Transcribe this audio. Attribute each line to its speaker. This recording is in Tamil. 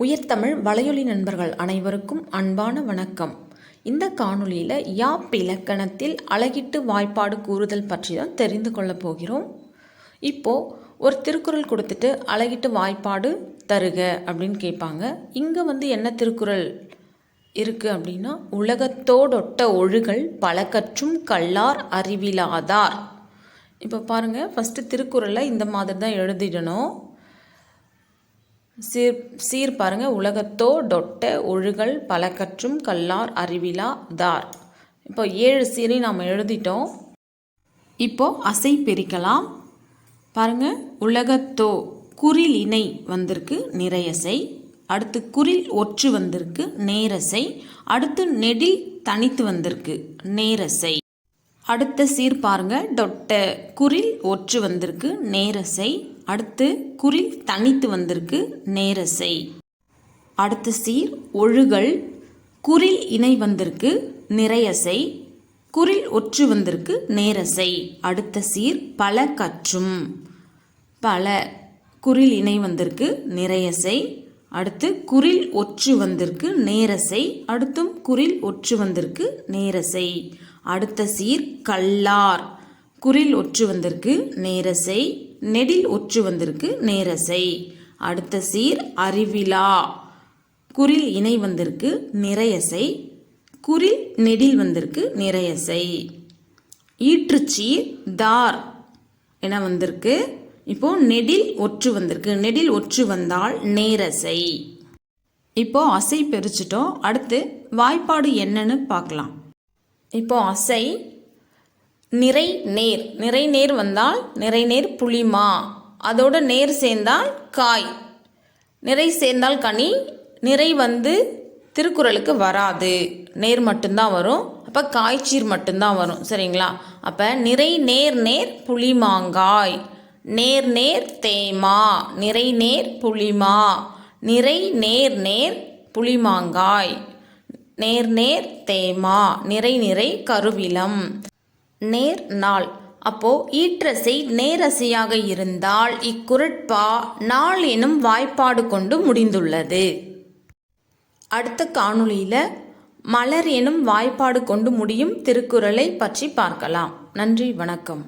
Speaker 1: உயர்தமிழ் வலையொலி நண்பர்கள் அனைவருக்கும் அன்பான வணக்கம். இந்த காணொளியில் யாப்பிலக்கணத்தில் அழகிட்டு வாய்ப்பாடு கூறுதல் பற்றி தான் தெரிந்து கொள்ளப் போகிறோம். இப்போது ஒரு திருக்குறள் கொடுத்துட்டு அழகிட்டு வாய்ப்பாடு தருக அப்படின்னு கேட்பாங்க. இங்கே என்ன திருக்குறள் இருக்குது அப்படின்னா, உலகத்தோடொட்ட ஒழுகல் பல கற்றும் கல்லார் அறிவிலாதார். இப்போ பாருங்கள், ஃபஸ்ட்டு திருக்குறளை இந்த மாதிரி தான் எழுதிடணும். சீர் பாருங்க, உலகத்தோடொட்ட ஒழுகல் பல கற்றும் கல்லார் அறிவிலா தார். இப்போ 7 சீரை நாம் எழுதிட்டோம். இப்போ அசை பிரிக்கலாம். பாருங்க, உலகத்தோ குறில் இணை வந்திருக்கு நிறையசை, அடுத்து குறில் ஒற்று வந்திருக்கு நேரசை, அடுத்து நெடில் தனித்து வந்திருக்கு நேரசை. அடுத்த சீர் பாருங்க, டொட்ட குறில் ஒற்று வந்திருக்கு நேரசை, அடுத்து குறில் தனித்து வந்திருக்கு நேரசை. அடுத்த சீர் ஒழுகல் குறில் இணை வந்திருக்கு நிறையசை, குறில் ஒற்று வந்திருக்கு நேரசை. அடுத்த சீர் பல கற்றும், பல குறில் இணை வந்திருக்கு நிறையசை, அடுத்து குறில் ஒற்று வந்திருக்கு நேரசை, அடுத்தும் குறில் ஒற்று வந்திருக்கு நேரசை. அடுத்த சீர் கல்லார் குறில் ஒற்று வந்திருக்கு நேரசை, நெடில் ஒற்று வந்திருக்கு நேரசை. அடுத்த சீர் அறிவிலா குறில் இணை வந்திருக்கு நிறையசை, குறில் நெடில் வந்திருக்கு நிறையசை. ஈற்றுச்சீர் தார் என வந்திருக்கு. இப்போ நெடில் ஒற்று வந்திருக்கு, நெடில் ஒற்று வந்தால் நேரசை. இப்போ அசை பிரிச்சிட்டோம். அடுத்து வாய்ப்பாடு என்னன்னு பார்க்கலாம். இப்போ அசை நிறை நேர், நிறை நேர் வந்தால் நிறை நேர் புளிமா, அதோட நேர் சேர்ந்தால் காய், நிறை சேர்ந்தால் கனி, நிறை திருக்குறளுக்கு வராது, நேர் மட்டும்தான் வரும். அப்போ காய்ச்சீர் மட்டும்தான் வரும். சரிங்களா? அப்போ நிறை நேர் நேர் புளிமாங்காய், நேர் நேர் தேமா, நிறை நேர் புளிமா, நிறை நேர் நேர் புளிமாங்காய், நேர் நேர் தேமா, நிறை நிறை கருவிலம், நேர் நாள். அப்போ ஈற்றசை நேரசையாக இருந்தால் இக்குறட்பா நாள் எனும் வாய்ப்பாடு கொண்டு முடிந்துள்ளது. அடுத்த காணொளியில் மலர் எனும் வாய்ப்பாடு கொண்டு முடியும் திருக்குறளை பற்றி பார்க்கலாம். நன்றி, வணக்கம்.